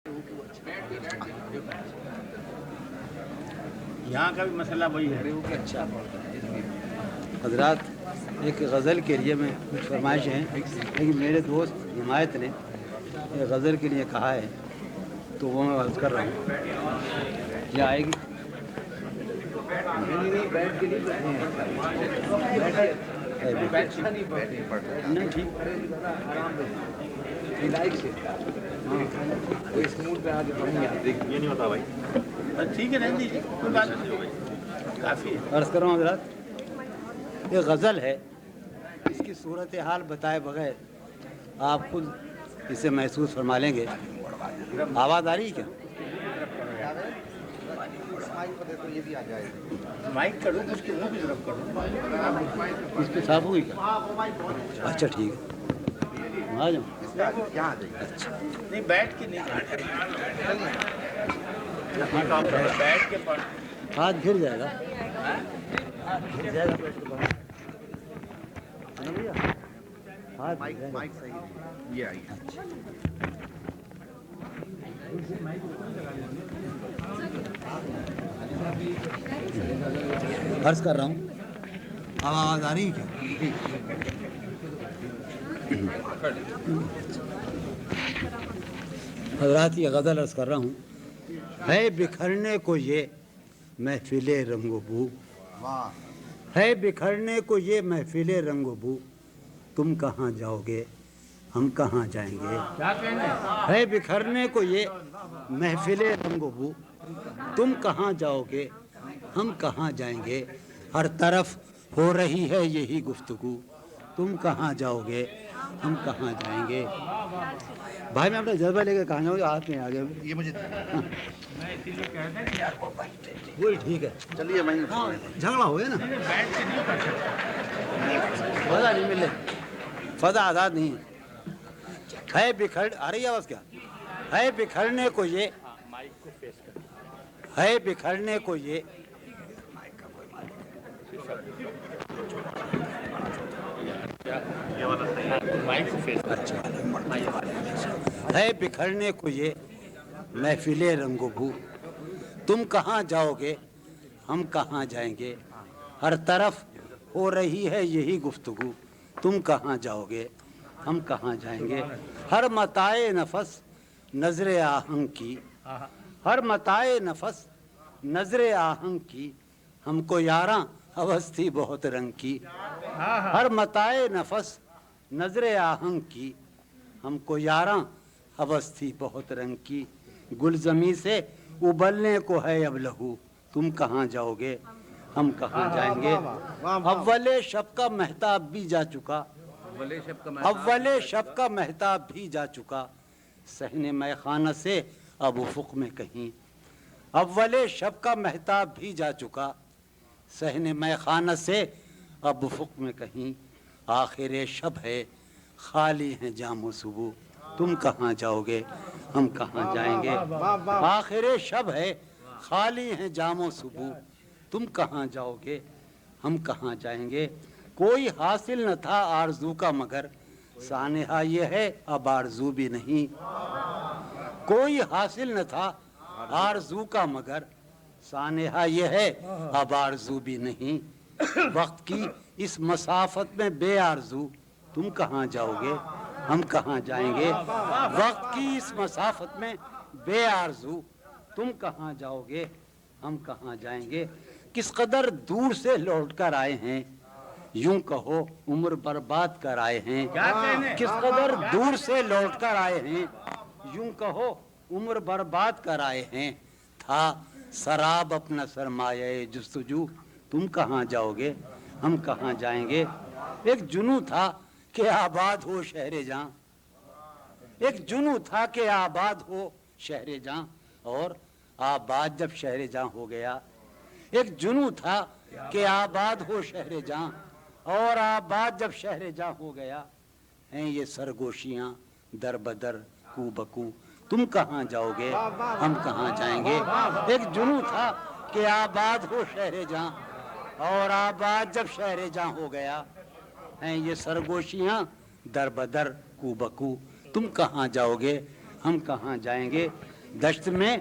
यहाँ का भी मसला वही है। अच्छा हजरात, एक गज़ल के लिए मैं कुछ फरमाइश हैं, लेकिन मेरे दोस्त हिमायत ने एक गज़ल के लिए कहा है तो वो मैं अर्ज़ कर रहा हूँ। क्या आएगी? नहीं ठीक ये नहीं होता भाई। ठीक है, नहीं दीजिए, कोई बात नहीं, काफ़ी है। अर्ज़ कर रहा हूँ हजरात, ये गज़ल है, इसकी सूरत हाल बताए बगैर आप खुद इसे महसूस फरमा लेंगे। आवाज़ आ रही है क्या? माइक करूँ, उसके मुँह की तरफ करूँ, इस पे साफ होगी क्या? अच्छा ठीक है, आ जाओ। अच्छा नहीं, बैठ के नहीं, बैठ के पढ़। हाथ घिर जाएगा, घिर जाएगा है ना भैया? हाथ माइक सही नहीं, ये आई। अर्ज़ कर रहा हूँ, आवाज़ आ रही है क्या? हज़रात, ये गज़ल अर्ज़ कर रहा हूँ। है बिखरने को ये महफिले रंगो बू, है बिखरने को ये महफिले रंगो बू, तुम कहाँ जाओगे हम कहाँ जाएंगे। है बिखरने को ये महफिले रंगो बू, तुम कहाँ जाओगे हम कहाँ जाएंगे। हर तरफ हो रही है यही गुफ्तगू, तुम कहाँ जाओगे हम कहाँ जाएंगे। भाई मैं अपना जज्बा लेकर कहाँ जाऊँ, हाथ में आ गया ये मुझे वही ठीक है। चलिए, मैं झगड़ा हो गया ना, फजा नहीं मिले, फजा आज़ाद नहीं है। बिखर आ रही आवाज़ क्या? है बिखरने को ये, है बिखरने को ये, अच्छा है बिखरने को ये महफिले रंगो भू, तुम कहाँ जाओगे हम कहाँ जाएंगे। हर तरफ हो रही है यही गुफ्तगू, तुम कहाँ जाओगे हम कहाँ जाएंगे। हर मताए नफस नजरे आहंग की, हर मताए नफस नजरे आहंग की, हमको यारां हवस थी बहुत रंग की। हर मताए नफस नजरे आहंग की, हमको यारां हवस थी बहुत रंग की। गुलजमी से उबलने को है अब लहू, तुम कहाँ जाओगे हम कहाँ जाएंगे। अव्वले शब का महताब भी जा चुका, अव्वले शब का महताब भी जा चुका, सहने मैखाना से अब उफुक में कहीं। अव्वले शब का महताब भी जा चुका, सहने मैखाना से अब उफुक में कहीं। आखिर शब है खाली हैं जामो सुबह, तुम कहाँ जाओगे हम कहाँ जाएंगे। आखिर शब है खाली हैं जामो सुबह, तुम कहाँ जाओगे हम कहाँ जाएंगे। कोई हासिल न था आरज़ू का मगर, सानेहा ये है अब आरज़ू भी नहीं। कोई हासिल न था आरज़ू का मगर, सानेहा ये है अब आरज़ू भी नहीं। वक्त की इस मसाफत में बे आरज़ू, तुम कहाँ जाओगे हम कहाँ जाएंगे। वक्त की इस मसाफत में बे आरज़ू, तुम कहाँ जाओगे हम कहाँ जाएंगे। किस कदर दूर से लौट कर आए हैं, यूं कहो उम्र बर्बाद कर आए हैं। किस कदर दूर से लौट कर आए हैं, यूं कहो उम्र बर्बाद कर आए हैं। था शराब अपना सरमाया जुस्तजू, तुम कहाँ जाओगे हम कहाँ जाएंगे। एक जुनू था कि आबाद हो शहरे जहां, एक जुनू था कि आबाद हो शहरे जहां, और आबाद जब शहरे जहां हो गया। एक जुनू था कि आबाद हो शहरे जहां, और आबाद जब शहरे जहां हो गया। हैं ये सरगोशियां दर बदर कू बकू, तुम कहाँ जाओगे हम कहाँ जाएंगे। एक जुनू था कि आबाद हो शहरे जहां, और आबाद जब शहरे जहां हो गया। हैं ये सरगोशियां दर बदर कू बकू, तुम कहाँ जाओगे हम कहाँ जाएंगे। دشت میں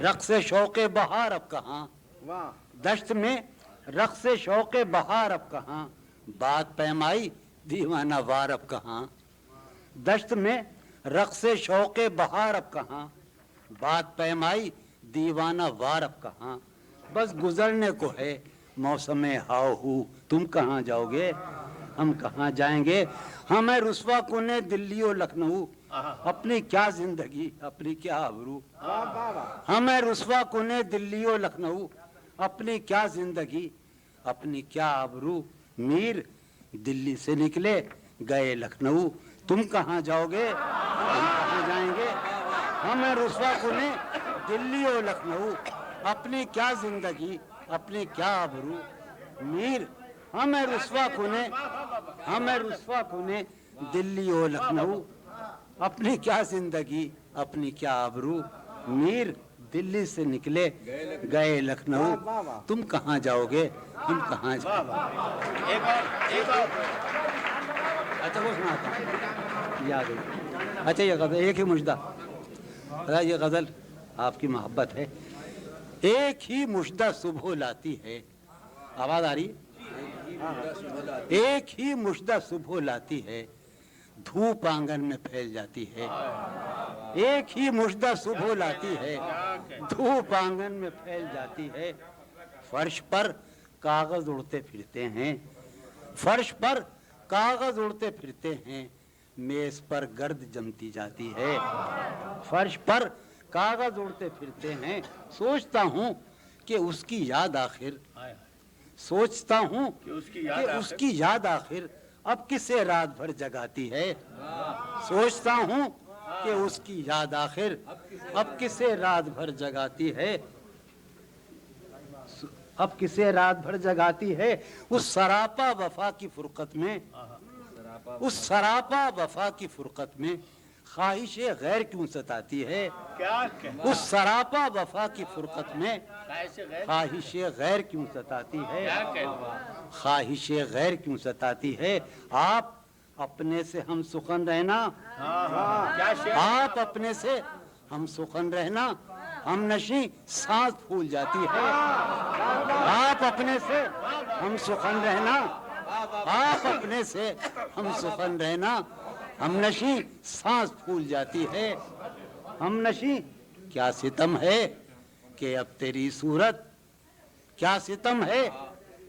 رقص شوق بہار اب کہاں، دشت میں رقص شوق بہار اب کہاں، بات پیمائی دیوانہ وار اب کہاں، دشت میں رقص شوق بہار اب کہاں، بات پیمائی دیوانہ وار اب کہاں، بس گزرنے کو ہے موسم ہاؤ ہو، تم کہاں جاؤ گے ہم کہاں جائیں گے، ہمیں رسوا کنے دلی و لکھنؤ، اپنی کیا زندگی اپنی کیا آبرو، ہمیں رسوا کنے دلی و لکھنؤ، اپنی کیا زندگی اپنی کیا آبرو، میر دلی سے نکلے گئے لکھنؤ، تم کہاں جاؤ گے ہم کہاں جائیں گے، ہمیں رسوا کنے دلی و لکھنؤ، اپنی کیا زندگی اپنی کیا آبرو، میر ہمیں رسوا کنے دلی و لکھنؤ، اپنی کیا زندگی اپنی کیا آبرو، میر دلی سے نکلے گئے لکھنؤ، تم کہاں جاؤ گے ہم کہاں جائیں گے۔ اچھا وہ سناتا ہوں، یاد ہے، اچھا یہ غزل ایک ہی مجدہ، یہ غزل آپ کی محبت ہے، ایک ہی مجدہ صبح لاتی ہے، آواز آ رہی ہے، ایک ہی مجدہ صبح لاتی ہے، دھوپ آنگن میں پھیل جاتی ہے، ایک ہی مجدہ صبح لاتی ہے، دھوپ آنگن میں پھیل جاتی ہے، فرش پر کاغذ اڑتے پھرتے ہیں، فرش پر کاغذ اڑتے پھرتے ہیں، میز پر گرد جمتی جاتی ہے، فرش پر کاغذ اڑتے پھرتے ہیں، سوچتا ہوں کہ اس کی یاد آخر، سوچتا ہوں کہ اس کی یاد آخر اب کسے رات بھر جگاتی ہے، سوچتا ہوں کہ اس کی یاد آخر اب کسے رات بھر جگاتی ہے، اب کسے رات بھر جگاتی ہے، اس سراپا وفا کی فرقت میں، اس سراپا وفا کی فرقت میں خواہش غیر کیوں ستاتی ہے، اس سراپا وفا کی فرقت میں خواہش غیر کیوں ستاتی ہے، خواہش غیر کیوں ستاتی ہے، آپ اپنے سے ہم سخن رہنا، آپ اپنے سے ہم سخن رہنا، ہم نشیں سانس پھول جاتی ہے، آپ اپنے سے ہم سخن رہنا، آپ اپنے سے ہم سخن رہنا، ہم نشیں سانس پھول جاتی ہے، ہم نشیں کیا ستم ہے کہ اب تیری صورت، کیا ستم ہے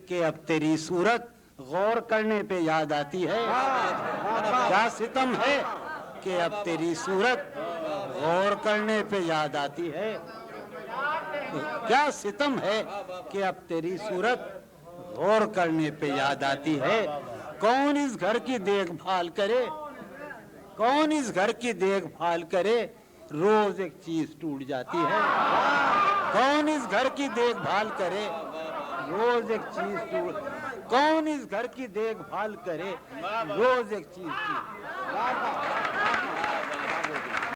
کہ اب تیری صورت غور کرنے پہ یاد آتی ہے، کیا ستم ہے کہ اب تیری صورت غور کرنے پہ یاد آتی ہے، کیا ستم ہے کہ اب تیری صورت غور کرنے پہ یاد آتی ہے، کون اس گھر کی دیکھ بھال کرے، کون اس گھر کی دیکھ بھال کرے، روز ایک چیز ٹوٹ جاتی ہے، کون اس گھر کی دیکھ بھال کرے، روز ایک چیز ٹوٹ، کون اس گھر کی دیکھ بھال کرے، روز ایک چیز ٹوٹ۔